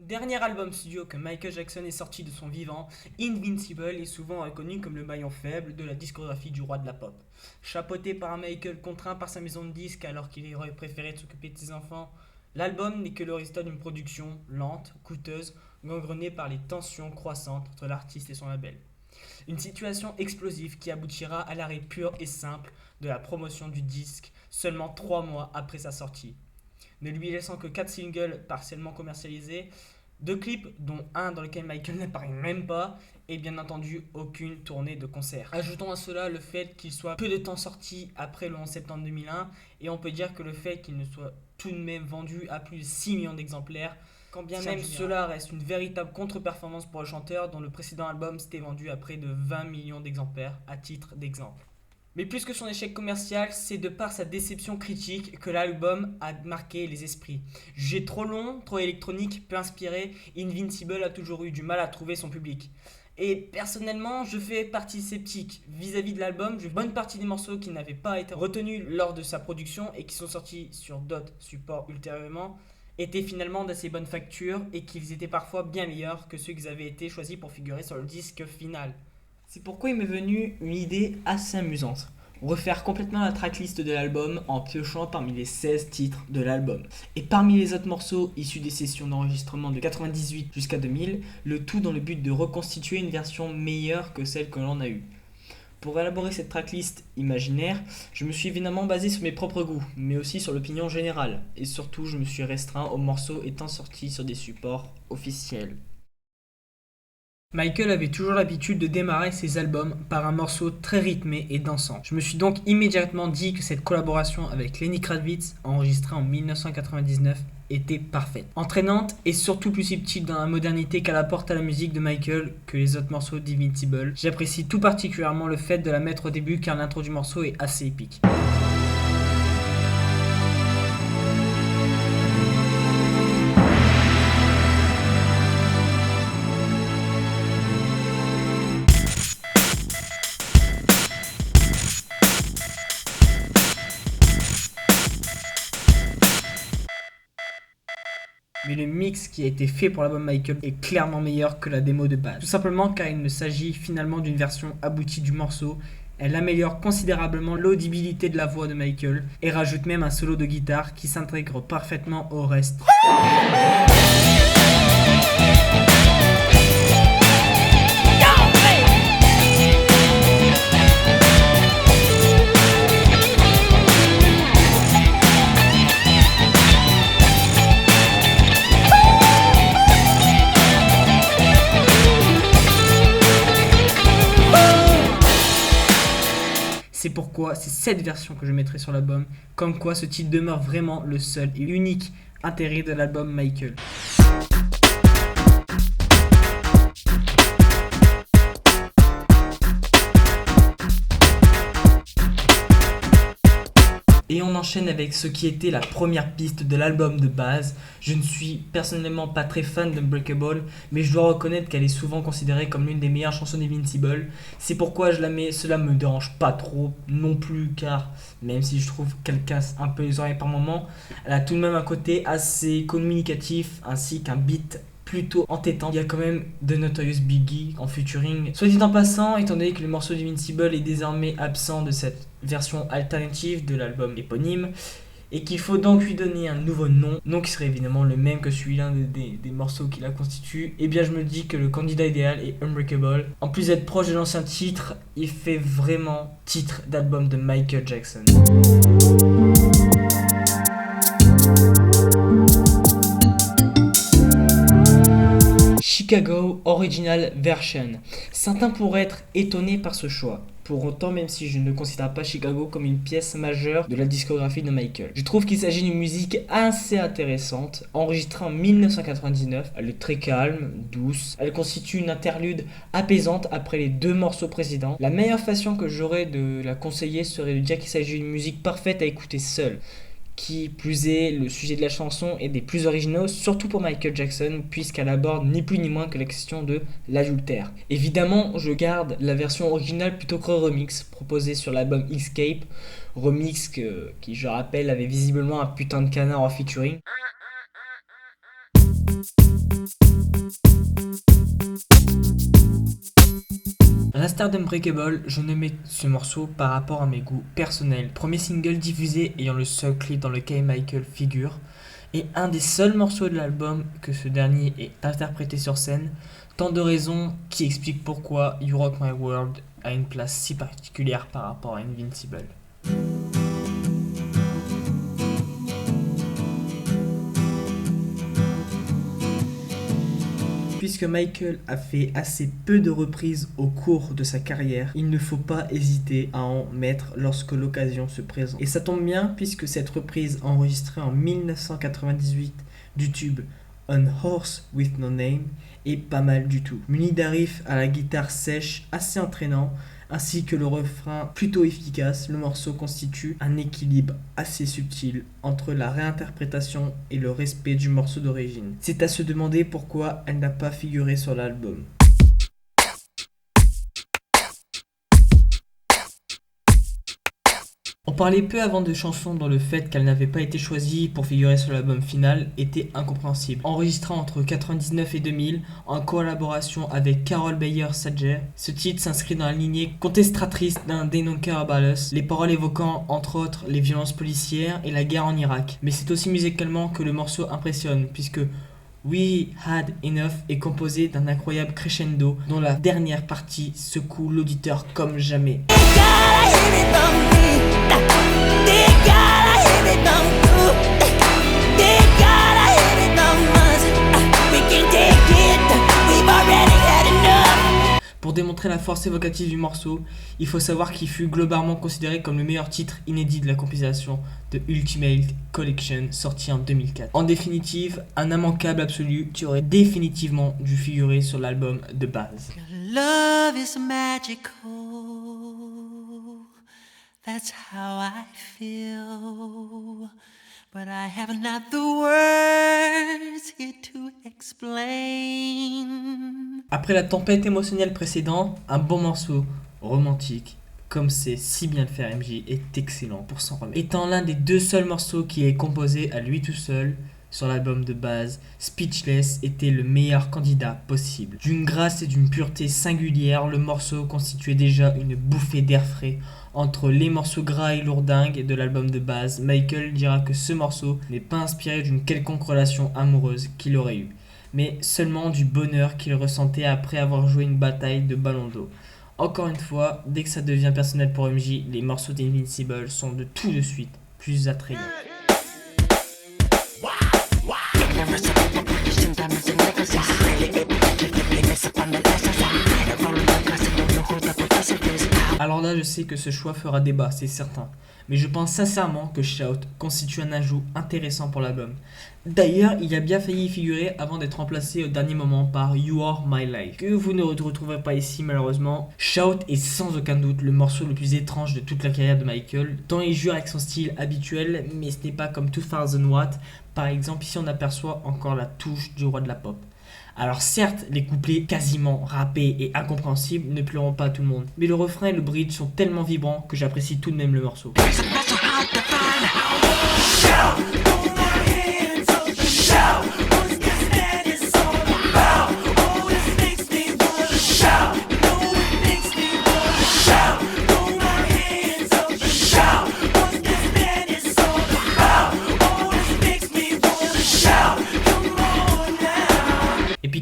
Dernier album studio que Michael Jackson est sorti de son vivant, Invincible est souvent reconnu comme le maillon faible de la discographie du roi de la pop. Chapeauté par un Michael contraint par sa maison de disques alors qu'il aurait préféré de s'occuper de ses enfants, l'album n'est que le résultat d'une production lente, coûteuse, gangrenée par les tensions croissantes entre l'artiste et son label. Une situation explosive qui aboutira à l'arrêt pur et simple de la promotion du disque seulement 3 mois après sa sortie, ne lui laissant que 4 singles partiellement commercialisés, 2 clips dont un dans lequel Michael n'apparaît même pas, et bien entendu aucune tournée de concert. Ajoutons à cela le fait qu'il soit peu de temps sorti après le 11 septembre 2001, et on peut dire que le fait qu'il ne soit tout de même vendu à plus de 6 millions d'exemplaires, quand bien même cela reste une véritable contre-performance pour le chanteur dont le précédent album s'était vendu à près de 20 millions d'exemplaires à titre d'exemple. Mais plus que son échec commercial, c'est de par sa déception critique que l'album a marqué les esprits. Jugé trop long, trop électronique, peu inspiré, Invincible a toujours eu du mal à trouver son public. Et personnellement, je fais partie sceptique vis-à-vis de l'album. Une bonne partie des morceaux qui n'avaient pas été retenus lors de sa production et qui sont sortis sur d'autres supports ultérieurement étaient finalement d'assez bonne facture et qu'ils étaient parfois bien meilleurs que ceux qui avaient été choisis pour figurer sur le disque final. C'est pourquoi il m'est venu une idée assez amusante. Refaire complètement la tracklist de l'album en piochant parmi les 16 titres de l'album. Et parmi les autres morceaux issus des sessions d'enregistrement de 98 jusqu'à 2000, le tout dans le but de reconstituer une version meilleure que celle que l'on a eue. Pour élaborer cette tracklist imaginaire, je me suis évidemment basé sur mes propres goûts, mais aussi sur l'opinion générale. Et surtout, je me suis restreint aux morceaux étant sortis sur des supports officiels. Michael avait toujours l'habitude de démarrer ses albums par un morceau très rythmé et dansant. Je me suis donc immédiatement dit que cette collaboration avec Lenny Kravitz, enregistrée en 1999, était parfaite. Entraînante et surtout plus subtile dans la modernité qu'elle apporte à la musique de Michael que les autres morceaux d'Invincible. J'apprécie tout particulièrement le fait de la mettre au début car l'intro du morceau est assez épique. Mais le mix qui a été fait pour l'album Michael est clairement meilleur que la démo de base. Tout simplement car il ne s'agit finalement d'une version aboutie du morceau. Elle améliore considérablement l'audibilité de la voix de Michael et rajoute même un solo de guitare qui s'intègre parfaitement au reste. C'est pourquoi c'est cette version que je mettrai sur l'album, comme quoi ce titre demeure vraiment le seul et unique intérêt de l'album Michael. Et on enchaîne avec ce qui était la première piste de l'album de base. Je ne suis personnellement pas très fan d'Unbreakable, mais je dois reconnaître qu'elle est souvent considérée comme l'une des meilleures chansons d'Invincible. C'est pourquoi je la mets, cela me dérange pas trop non plus, car même si je trouve qu'elle casse un peu les oreilles par moments, elle a tout de même un côté assez communicatif ainsi qu'un beat plutôt entêtant. Il y a quand même The Notorious Biggie en featuring. Soit dit en passant, étant donné que le morceau d'Invincible est désormais absent de cette version alternative de l'album éponyme et qu'il faut donc lui donner un nouveau nom qui serait évidemment le même que celui-là des morceaux qui la constituent, et bien je me dis que le candidat idéal est Unbreakable. En plus d'être proche de l'ancien titre, il fait vraiment titre d'album de Michael Jackson. Chicago Original Version. Certains pourraient être étonnés par ce choix. Pour autant, même si je ne considère pas Chicago comme une pièce majeure de la discographie de Michael. Je trouve qu'il s'agit d'une musique assez intéressante, enregistrée en 1999. Elle est très calme, douce. Elle constitue une interlude apaisante après les 2 morceaux précédents. La meilleure façon que j'aurais de la conseiller serait de dire qu'il s'agit d'une musique parfaite à écouter seule. Qui plus est, le sujet de la chanson est des plus originaux, surtout pour Michael Jackson, puisqu'elle aborde ni plus ni moins que la question de l'adultère. Évidemment, je garde la version originale plutôt que le remix proposé sur l'album Escape, remix qui, je rappelle, avait visiblement un putain de canard en featuring. l'instar d'Unbreakable, je nommais ce morceau par rapport à mes goûts personnels. Premier single diffusé ayant le seul clip dans lequel Michael figure, et un des seuls morceaux de l'album que ce dernier est interprété sur scène. Tant de raisons qui expliquent pourquoi You Rock My World a une place si particulière par rapport à Invincible. Puisque Michael a fait assez peu de reprises au cours de sa carrière, il ne faut pas hésiter à en mettre lorsque l'occasion se présente. Et ça tombe bien puisque cette reprise enregistrée en 1998 du tube On Horse With No Name est pas mal du tout. Muni d'un riff à la guitare sèche assez entraînant, ainsi que le refrain plutôt efficace, le morceau constitue un équilibre assez subtil entre la réinterprétation et le respect du morceau d'origine. C'est à se demander pourquoi elle n'a pas figuré sur l'album. On parlait peu avant de chansons dont le fait qu'elle n'avait pas été choisie pour figurer sur l'album final était incompréhensible. Enregistré entre 1999 et 2000 en collaboration avec Carol Bayer-Sager, ce titre s'inscrit dans la lignée contestatrice d'un They Don't Care About Us, les paroles évoquant entre autres les violences policières et la guerre en Irak. Mais c'est aussi musicalement que le morceau impressionne puisque We Had Enough est composé d'un incroyable crescendo dont la dernière partie secoue l'auditeur comme jamais. Pour démontrer la force évocative du morceau, il faut savoir qu'il fut globalement considéré comme le meilleur titre inédit de la compilation The Ultimate Collection sorti en 2004. En définitive, un immanquable absolu qui aurait définitivement dû figurer sur l'album de base. Love is magical, that's how I feel, but I have not the words here to explain. Après la tempête émotionnelle précédente, un bon morceau romantique, comme c'est si bien le faire MJ, est excellent pour s'en remettre. Étant l'un des deux seuls morceaux qui est composé à lui tout seul sur l'album de base, Speechless était le meilleur candidat possible. D'une grâce et d'une pureté singulière, le morceau constituait déjà une bouffée d'air frais. Entre les morceaux gras et lourdingues de l'album de base, Michael dira que ce morceau n'est pas inspiré d'une quelconque relation amoureuse qu'il aurait eue, mais seulement du bonheur qu'il ressentait après avoir joué une bataille de ballon d'eau. Encore une fois, dès que ça devient personnel pour MJ, les morceaux d'Invincible sont de tout de suite plus attrayants. Alors là, je sais que ce choix fera débat, c'est certain. Mais je pense sincèrement que Shout constitue un ajout intéressant pour l'album. D'ailleurs, il a bien failli y figurer avant d'être remplacé au dernier moment par You Are My Life, que vous ne retrouverez pas ici malheureusement. Shout est sans aucun doute le morceau le plus étrange de toute la carrière de Michael, tant il joue avec son style habituel, mais ce n'est pas comme 2000 Watt. Par exemple, ici on aperçoit encore la touche du roi de la pop. Alors certes, les couplets quasiment rappés et incompréhensibles ne plairont pas à tout le monde, mais le refrain et le bridge sont tellement vibrants que j'apprécie tout de même le morceau.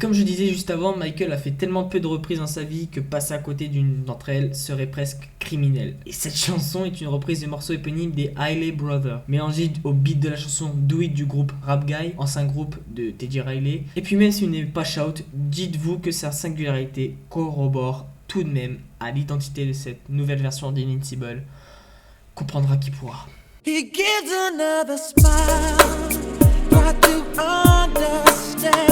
Comme je disais juste avant, Michael a fait tellement peu de reprises dans sa vie que passer à côté d'une d'entre elles serait presque criminel. Et cette chanson est une reprise du morceau éponyme des Hailey Brothers, mélangée au beat de la chanson Do It du groupe Rap Guy, ancien groupe de Teddy Riley. Et puis même si vous n'aimez pas Shout, dites-vous que sa singularité corrobore tout de même à l'identité de cette nouvelle version d'Invincible. Comprendra qui pourra. He gives another smile, try to understand.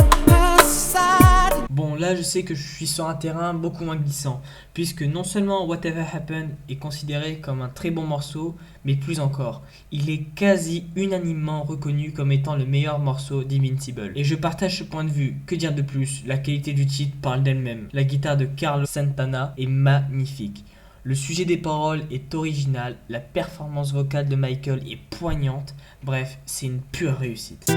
Bon, là je sais que je suis sur un terrain beaucoup moins glissant, puisque non seulement Whatever Happened est considéré comme un très bon morceau, mais plus encore, il est quasi unanimement reconnu comme étant le meilleur morceau d'Invincible. Et je partage ce point de vue, que dire de plus, la qualité du titre parle d'elle-même. La guitare de Carlos Santana est magnifique. Le sujet des paroles est original, la performance vocale de Michael est poignante, bref, c'est une pure réussite.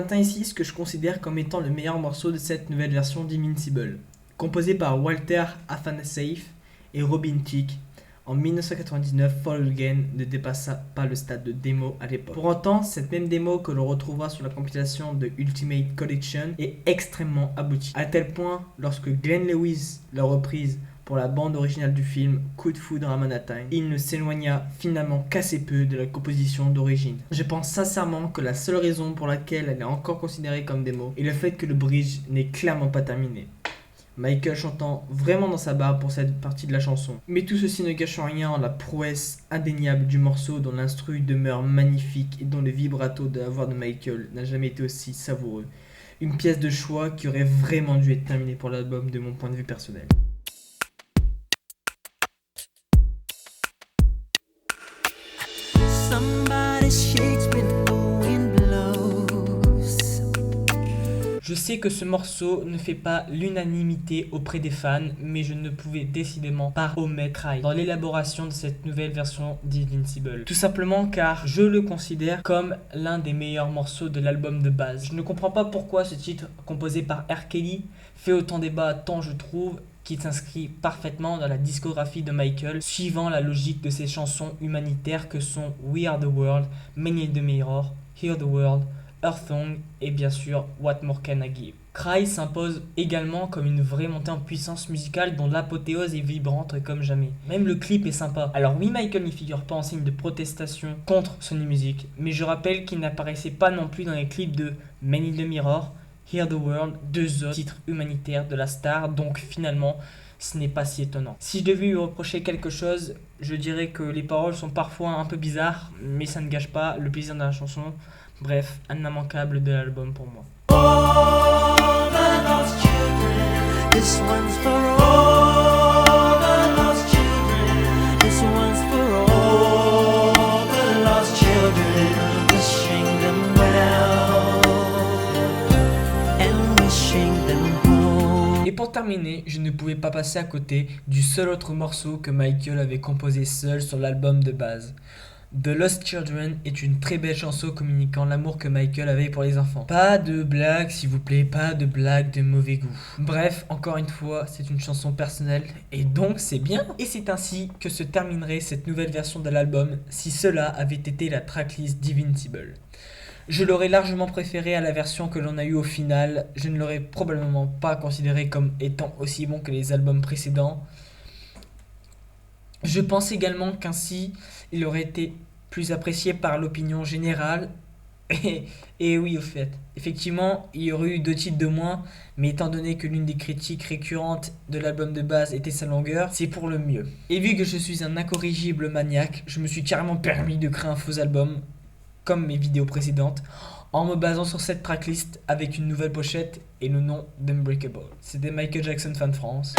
atteint ici ce que je considère comme étant le meilleur morceau de cette nouvelle version d'Invincible. Composé par Walter Afanasieff et Robin Thicke, en 1999, Fall Again ne dépassa pas le stade de démo à l'époque. Pour autant, cette même démo que l'on retrouvera sur la compilation de Ultimate Collection est extrêmement aboutie. À tel point, lorsque Glenn Lewis l'a reprise pour la bande originale du film Coup de foudre à Manhattan, il ne s'éloigna finalement qu'assez peu de la composition d'origine. Je pense sincèrement que la seule raison pour laquelle elle est encore considérée comme démo est le fait que le bridge n'est clairement pas terminé. Michael chantant vraiment dans sa barbe pour cette partie de la chanson. Mais tout ceci ne gâche en rien la prouesse indéniable du morceau dont l'instru demeure magnifique et dont le vibrato de la voix de Michael n'a jamais été aussi savoureux. Une pièce de choix qui aurait vraiment dû être terminée pour l'album de mon point de vue personnel. Somebody shakes when the wind blows. Je sais que ce morceau ne fait pas l'unanimité auprès des fans, mais je ne pouvais décidément pas omettre Rai dans l'élaboration de cette nouvelle version d'Invincible. Tout simplement car je le considère comme l'un des meilleurs morceaux de l'album de base. Je ne comprends pas pourquoi ce titre, composé par R. Kelly, fait autant débat tant je trouve qu'il s'inscrit parfaitement dans la discographie de Michael, suivant la logique de ses chansons humanitaires que sont We Are The World, Man in the Mirror, Hear The World, Earth Song et bien sûr What More Can I Give. Cry s'impose également comme une vraie montée en puissance musicale dont l'apothéose est vibrante comme jamais. Même le clip est sympa. Alors oui, Michael n'y figure pas en signe de protestation contre Sony Music, mais je rappelle qu'il n'apparaissait pas non plus dans les clips de Man in the Mirror, Hear the World, deux autres titres humanitaires de la star, donc finalement ce n'est pas si étonnant. Si je devais lui reprocher quelque chose, je dirais que les paroles sont parfois un peu bizarres, mais ça ne gâche pas le plaisir de la chanson. Bref, un immanquable de l'album pour moi. All the lost children, this one's for all the lost children, this one's for all the lost children, wishing them well and wishing them home. Et pour terminer, je ne pouvais pas passer à côté du seul autre morceau que Michael avait composé seul sur l'album de base. The Lost Children est une très belle chanson communiquant l'amour que Michael avait pour les enfants. Pas de blagues s'il vous plaît, pas de blagues de mauvais goût. Bref, encore une fois, c'est une chanson personnelle et donc c'est bien. Et c'est ainsi que se terminerait cette nouvelle version de l'album si cela avait été la tracklist d'Invincible. Je l'aurais largement préféré à la version que l'on a eue au final. Je ne l'aurais probablement pas considéré comme étant aussi bon que les albums précédents. Je pense également qu'ainsi, il aurait été plus apprécié par l'opinion générale. Et oui, au fait, effectivement, il y aurait eu 2 titres de moins, mais étant donné que l'une des critiques récurrentes de l'album de base était sa longueur, c'est pour le mieux. Et vu que je suis un incorrigible maniaque, je me suis carrément permis de créer un faux album, comme mes vidéos précédentes, en me basant sur cette tracklist avec une nouvelle pochette et le nom d'Unbreakable. C'était Michael Jackson Fan France.